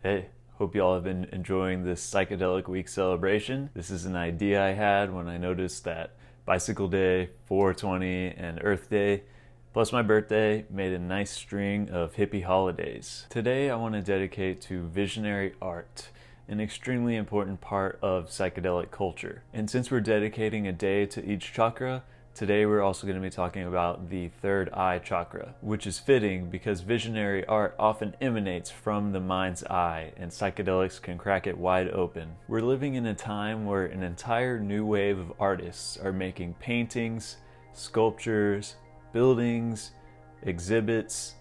Hey, hope y'all have been enjoying this Psychedelic Week celebration. This is an idea I had when I noticed that Bicycle Day, 420, and Earth Day, plus my birthday, made a nice string of hippie holidays. Today I want to dedicate to visionary art, an extremely important part of psychedelic culture. And since we're dedicating a day to each chakra, today we're also going to be talking about the third eye chakra, which is fitting because visionary art often emanates from the mind's eye, and psychedelics can crack it wide open. We're living in a time where an entire new wave of artists are making paintings, sculptures, buildings, exhibits,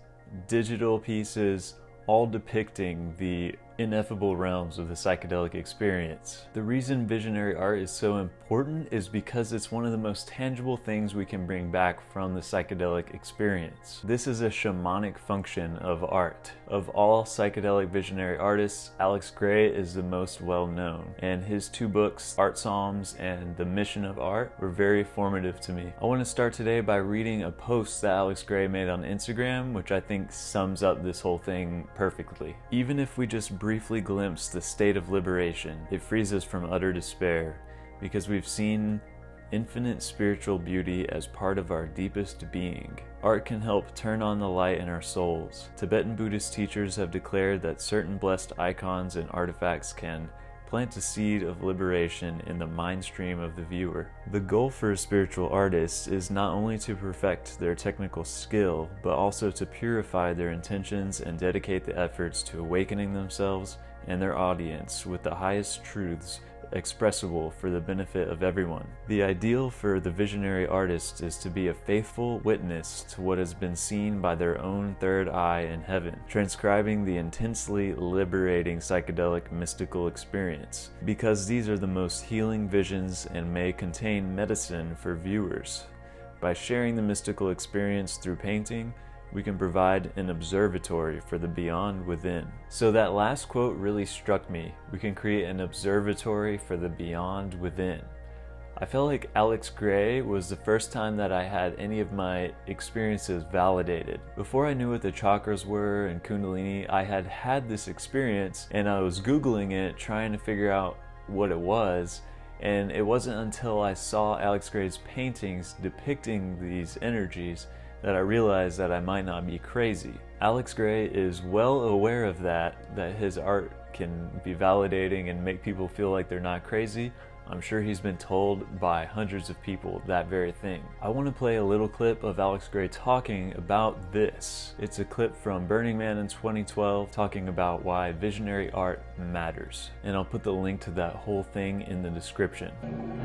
digital pieces, all depicting the ineffable realms of the psychedelic experience. The reason visionary art is so important is because it's one of the most tangible things we can bring back from the psychedelic experience. This is a shamanic function of art. Of all psychedelic visionary artists, Alex Grey is the most well known, and his two books, Art Psalms and The Mission of Art, were very formative to me. I want to start today by reading a post that Alex Grey made on Instagram, which I think sums up this whole thing perfectly. Even if we just briefly glimpse the state of liberation, it frees us from utter despair, because we've seen infinite spiritual beauty as part of our deepest being. Art can help turn on the light in our souls. Tibetan Buddhist teachers have declared that certain blessed icons and artifacts can plant a seed of liberation in the mind stream of the viewer. The goal for spiritual artists is not only to perfect their technical skill, but also to purify their intentions and dedicate the efforts to awakening themselves and their audience with the highest truths expressible for the benefit of everyone. The ideal for the visionary artist is to be a faithful witness to what has been seen by their own third eye in heaven, transcribing the intensely liberating psychedelic mystical experience, because these are the most healing visions and may contain medicine for viewers. By sharing the mystical experience through painting, we can provide an observatory for the beyond within. So that last quote really struck me. We can create an observatory for the beyond within. I felt like Alex Grey was the first time that I had any of my experiences validated. Before I knew what the chakras were and Kundalini, I had had this experience and I was Googling it, trying to figure out what it was. And it wasn't until I saw Alex Grey's paintings depicting these energies that I realized that I might not be crazy. Alex Grey is well aware of that his art can be validating and make people feel like they're not crazy. I'm sure he's been told by hundreds of people that very thing. I want to play a little clip of Alex Grey talking about this. It's a clip from Burning Man in 2012 talking about why visionary art matters. And I'll put the link to that whole thing in the description.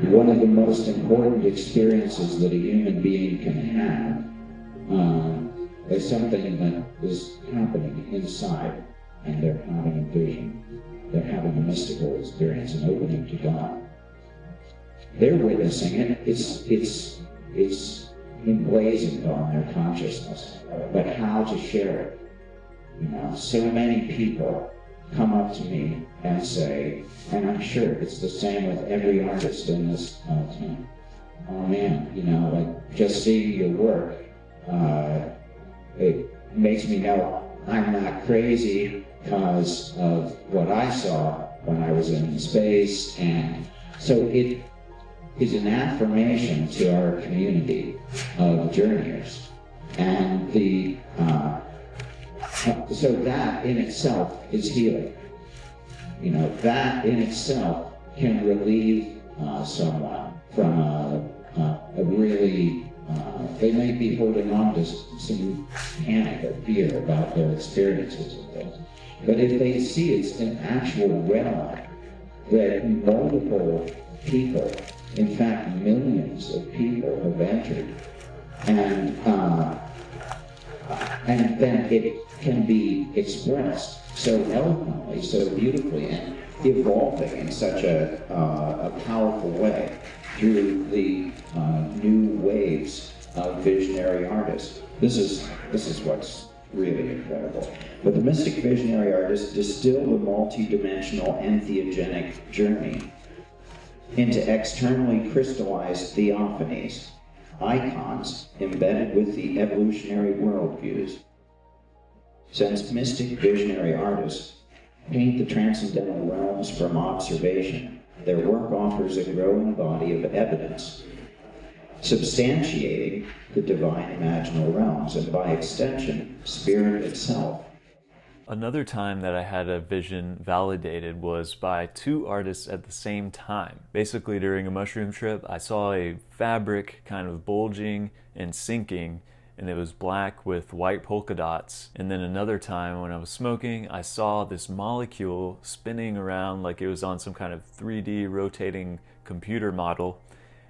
One of the most important experiences that a human being can have is something that is happening inside, and they're having a vision. They're having a mystical experience, an opening to God. They're witnessing it. It's emblazoned on their consciousness. But how to share it? So many people come up to me and say, and I'm sure it's the same with every artist in this town. Oh man, like just seeing your work, it makes me know I'm not crazy because of what I saw when I was in space. And so it is an affirmation to our community of journeyers. And so that in itself is healing. That in itself can relieve someone from a really, they may be holding on to some panic or fear about their experiences and things. But if they see it's an actual realm that multiple people, in fact millions of people have entered, and then it can be expressed so eloquently, so beautifully, and evolving in such a powerful way through the new waves of visionary artists. This is what's really incredible. But the mystic visionary artists distill the multi-dimensional entheogenic journey into externally crystallized theophanies, icons embedded with the evolutionary worldviews. Since mystic visionary artists paint the transcendental realms from observation. Their work offers a growing body of evidence substantiating the divine imaginal realms, and by extension, spirit itself. Another time that I had a vision validated was by two artists at the same time. Basically, during a mushroom trip, I saw a fabric kind of bulging and sinking, and it was black with white polka dots. And then another time when I was smoking, I saw this molecule spinning around like it was on some kind of 3D rotating computer model,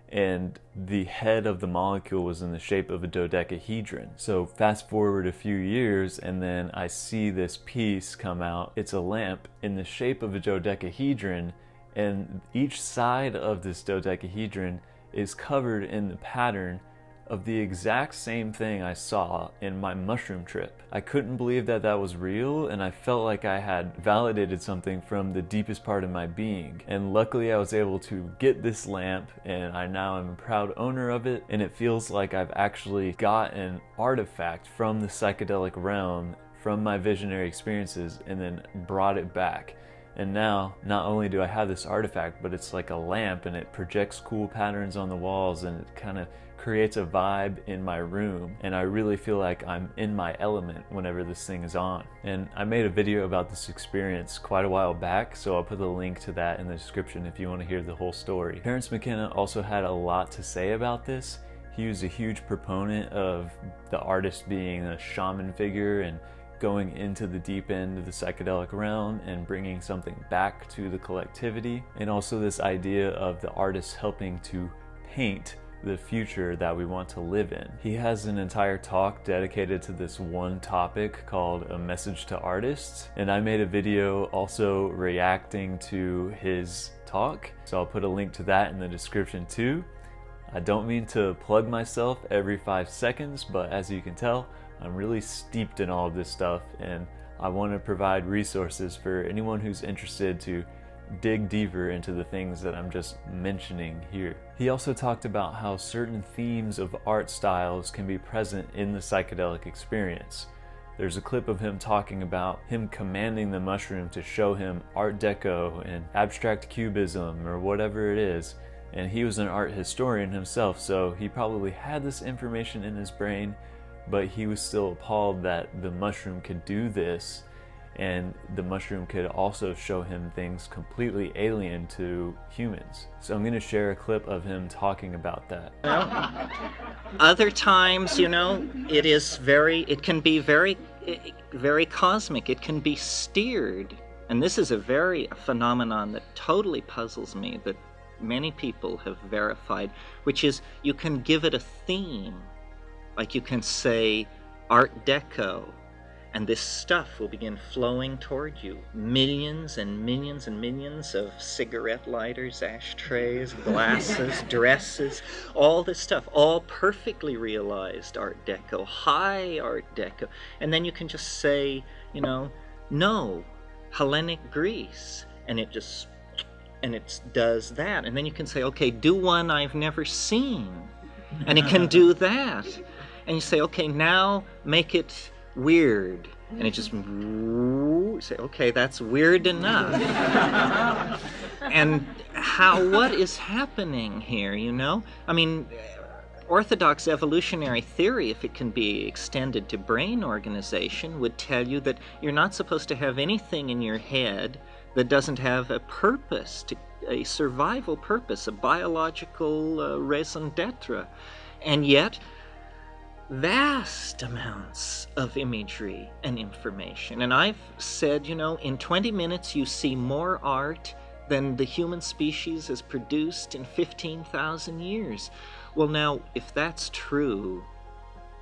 and the head of the molecule was in the shape of a dodecahedron. So fast forward a few years, and then I see this piece come out. It's a lamp in the shape of a dodecahedron, and each side of this dodecahedron is covered in the pattern of the exact same thing I saw in my mushroom trip. I couldn't believe that that was real, and I felt like I had validated something from the deepest part of my being. And luckily I was able to get this lamp, and I now am a proud owner of it, and it feels like I've actually got an artifact from the psychedelic realm, from my visionary experiences, and then brought it back. And now, not only do I have this artifact, but it's like a lamp, and it projects cool patterns on the walls, and it kind of creates a vibe in my room, and I really feel like I'm in my element whenever this thing is on. And I made a video about this experience quite a while back, so I'll put the link to that in the description if you want to hear the whole story. Terence McKenna also had a lot to say about this. He was a huge proponent of the artist being a shaman figure and going into the deep end of the psychedelic realm and bringing something back to the collectivity, and also this idea of the artist helping to paint the future that we want to live in. He has an entire talk dedicated to this one topic called A Message to Artists, and I made a video also reacting to his talk, so I'll put a link to that in the description too. I don't mean to plug myself every 5 seconds, but as you can tell, I'm really steeped in all of this stuff, and I want to provide resources for anyone who's interested to dig deeper into the things that I'm just mentioning here. He also talked about how certain themes of art styles can be present in the psychedelic experience. There's a clip of him talking about him commanding the mushroom to show him Art Deco and abstract cubism or whatever it is, and he was an art historian himself, so he probably had this information in his brain, but he was still appalled that the mushroom could do this, and the mushroom could also show him things completely alien to humans. So I'm going to share a clip of him talking about that. Other times, it can be very cosmic. It can be steered. And this is a phenomenon that totally puzzles me, that many people have verified, which is you can give it a theme. Like you can say Art Deco, and this stuff will begin flowing toward you. Millions and millions and millions of cigarette lighters, ashtrays, glasses, dresses, all this stuff, all perfectly realized Art Deco, high Art Deco. And then you can just say, no, Hellenic Greece, and it does that. And then you can say, okay, do one I've never seen, and it can do that. And you say, okay, now make it weird, and it just say, okay, that's weird enough. And what is happening here? I mean, orthodox evolutionary theory, if it can be extended to brain organization, would tell you that you're not supposed to have anything in your head that doesn't have a purpose, a survival purpose, a biological raison d'etre. And yet vast amounts of imagery and information. And I've said, in 20 minutes you see more art than the human species has produced in 15,000 years. Well, now, if that's true,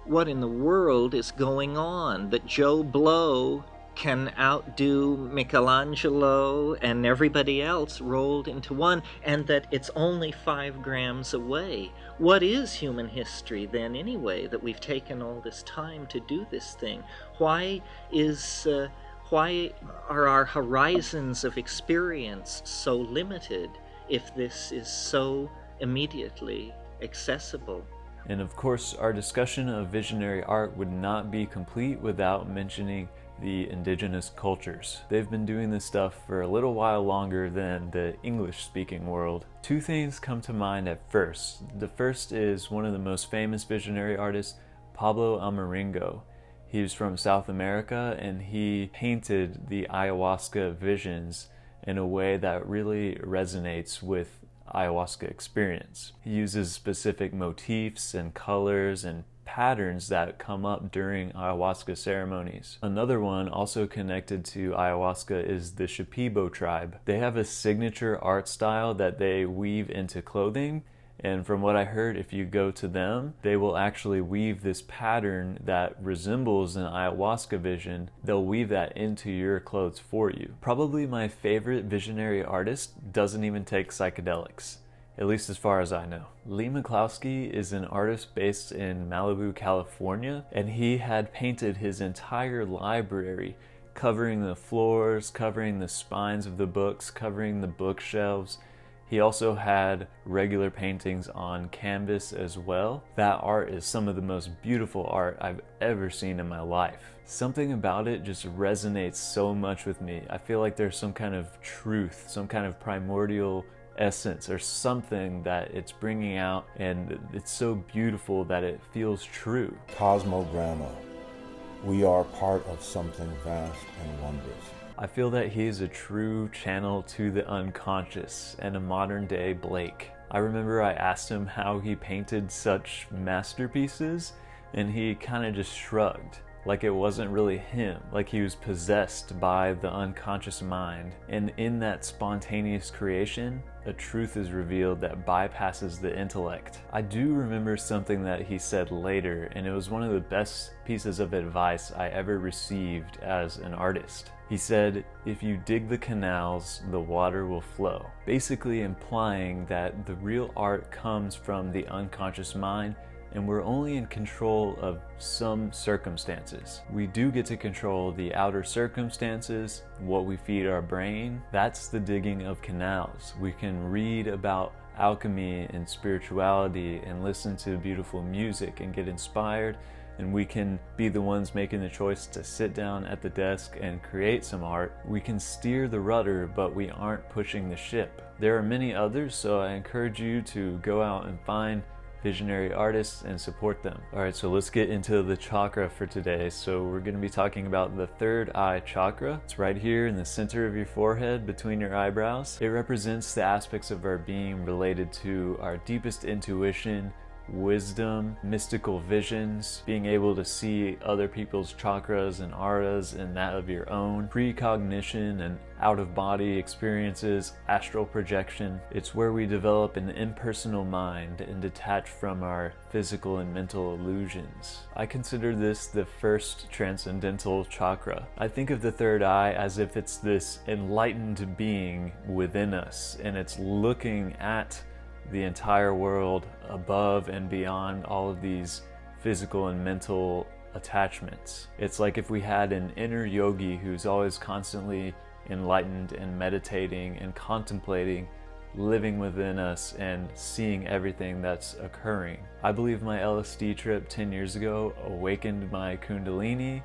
what in the world is going on that Joe Blow can outdo Michelangelo and everybody else rolled into one, and that it's only 5 grams away? What is human history then anyway, that we've taken all this time to do this thing? Why are our horizons of experience so limited if this is so immediately accessible? And of course, our discussion of visionary art would not be complete without mentioning the indigenous cultures. They've been doing this stuff for a little while longer than the English-speaking world. Two things come to mind at first. The first is one of the most famous visionary artists, Pablo Amaringo. He was from South America, and he painted the ayahuasca visions in a way that really resonates with ayahuasca experience. He uses specific motifs and colors and patterns that come up during ayahuasca ceremonies. Another one also connected to ayahuasca is the Shipibo tribe. They have a signature art style that they weave into clothing, and from what I heard, if you go to them, they will actually weave this pattern that resembles an ayahuasca vision. They'll weave that into your clothes for you. Probably my favorite visionary artist doesn't even take psychedelics, at least as far as I know. Leigh McCloskey is an artist based in Malibu, California, and he had painted his entire library, covering the floors, covering the spines of the books, covering the bookshelves. He also had regular paintings on canvas as well. That art is some of the most beautiful art I've ever seen in my life. Something about it just resonates so much with me. I feel like there's some kind of truth, some kind of primordial essence or something that it's bringing out, and it's so beautiful that it feels true. Cosmogramma. We are part of something vast and wondrous. I feel that he's a true channel to the unconscious and a modern day Blake. I remember I asked him how he painted such masterpieces, and he kind of just shrugged, like it wasn't really him, like he was possessed by the unconscious mind. And in that spontaneous creation, a truth is revealed that bypasses the intellect. I do remember something that he said later, and it was one of the best pieces of advice I ever received as an artist. He said, "If you dig the canals, the water will flow." Basically implying that the real art comes from the unconscious mind, and we're only in control of some circumstances. We do get to control the outer circumstances, what we feed our brain. That's the digging of canals. We can read about alchemy and spirituality and listen to beautiful music and get inspired, and we can be the ones making the choice to sit down at the desk and create some art. We can steer the rudder, but we aren't pushing the ship. There are many others, so I encourage you to go out and find visionary artists and support them. Alright, so let's get into the chakra for today. So we're going to be talking about the third eye chakra. It's right here in the center of your forehead between your eyebrows. It represents the aspects of our being related to our deepest intuition, wisdom, mystical visions, being able to see other people's chakras and auras and that of your own, precognition and out-of-body experiences, astral projection. It's where we develop an impersonal mind and detach from our physical and mental illusions. I consider this the first transcendental chakra. I think of the third eye as if it's this enlightened being within us, and it's looking at the entire world above and beyond all of these physical and mental attachments. It's like if we had an inner yogi who's always constantly enlightened and meditating and contemplating, living within us and seeing everything that's occurring. I believe my LSD trip 10 years ago awakened my kundalini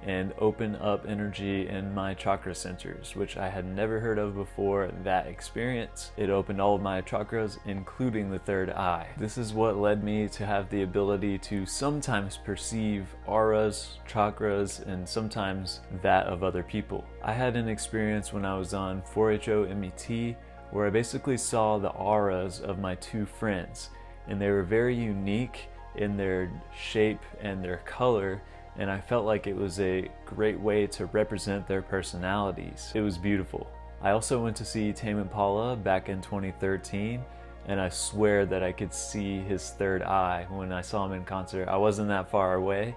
and open up energy in my chakra centers, which I had never heard of before that experience. It opened all of my chakras, including the third eye. This is what led me to have the ability to sometimes perceive auras, chakras, and sometimes that of other people. I had an experience when I was on 4-HO-MET where I basically saw the auras of my two friends, and they were very unique in their shape and their color, and I felt like it was a great way to represent their personalities. It was beautiful. I also went to see Tame Impala back in 2013, and I swear that I could see his third eye when I saw him in concert. I wasn't that far away,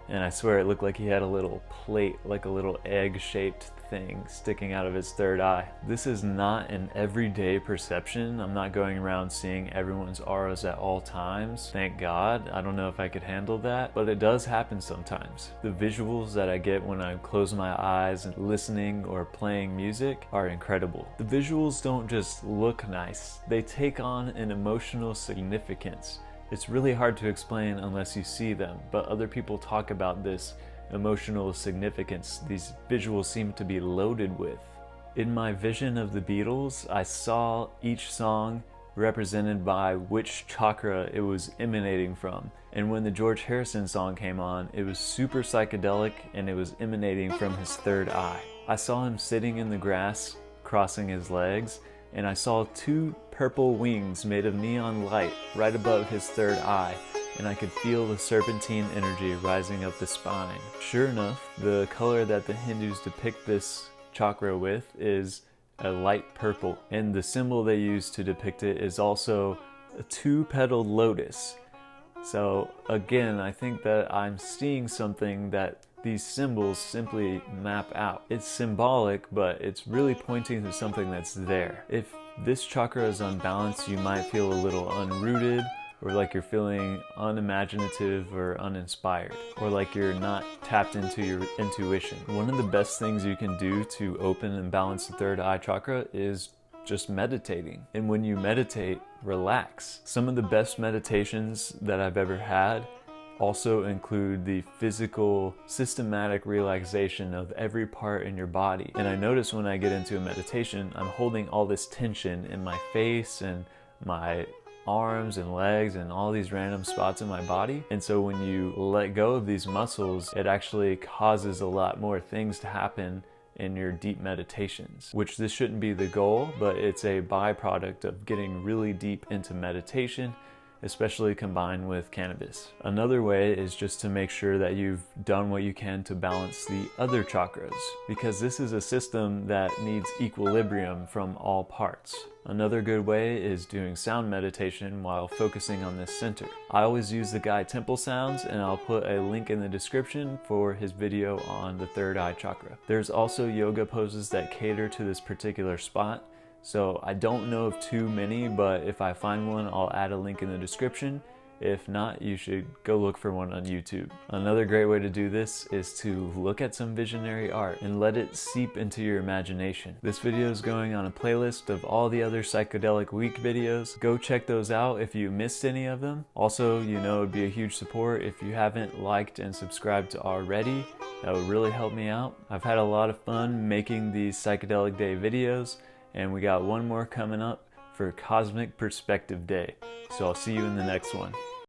and I swear it looked like he had a little plate, like a little egg-shaped thing sticking out of his third eye. This is not an everyday perception. I'm not going around seeing everyone's auras at all times. Thank God. I don't know if I could handle that, but it does happen sometimes. The visuals that I get when I close my eyes and listening or playing music are incredible. The visuals don't just look nice. They take on an emotional significance. It's really hard to explain unless you see them, but other people talk about this emotional significance these visuals seem to be loaded with. In my vision of the Beatles, I saw each song represented by which chakra it was emanating from. And when the George Harrison song came on, it was super psychedelic and it was emanating from his third eye. I saw him sitting in the grass, crossing his legs, and I saw 2 purple wings made of neon light right above his third eye, and I could feel the serpentine energy rising up the spine. Sure enough, the color that the Hindus depict this chakra with is a light purple, and the symbol they use to depict it is also a 2-petaled lotus. So again, I think that I'm seeing something that these symbols simply map out. It's symbolic, but it's really pointing to something that's there. If this chakra is unbalanced, you might feel a little unrooted, or like you're feeling unimaginative or uninspired, or like you're not tapped into your intuition. One of the best things you can do to open and balance the third eye chakra is just meditating. And when you meditate, relax. Some of the best meditations that I've ever had also include the physical, systematic relaxation of every part in your body. And I notice when I get into a meditation, I'm holding all this tension in my face and my arms and legs and all these random spots in my body. And so when you let go of these muscles, it actually causes a lot more things to happen in your deep meditations, which this shouldn't be the goal, but it's a byproduct of getting really deep into meditation, especially combined with cannabis. Another way is just to make sure that you've done what you can to balance the other chakras, because this is a system that needs equilibrium from all parts. Another good way is doing sound meditation while focusing on this center. I always use the guy Temple Sounds, and I'll put a link in the description for his video on the third eye chakra. There's also yoga poses that cater to this particular spot. So I don't know of too many, but if I find one, I'll add a link in the description. If not, you should go look for one on YouTube. Another great way to do this is to look at some visionary art and let it seep into your imagination. This video is going on a playlist of all the other Psychedelic Week videos. Go check those out if you missed any of them. Also, you know, it'd be a huge support if you haven't liked and subscribed already. That would really help me out. I've had a lot of fun making these Psychedelic Day videos, and we got one more coming up for Cosmic Perspective Day. So I'll see you in the next one.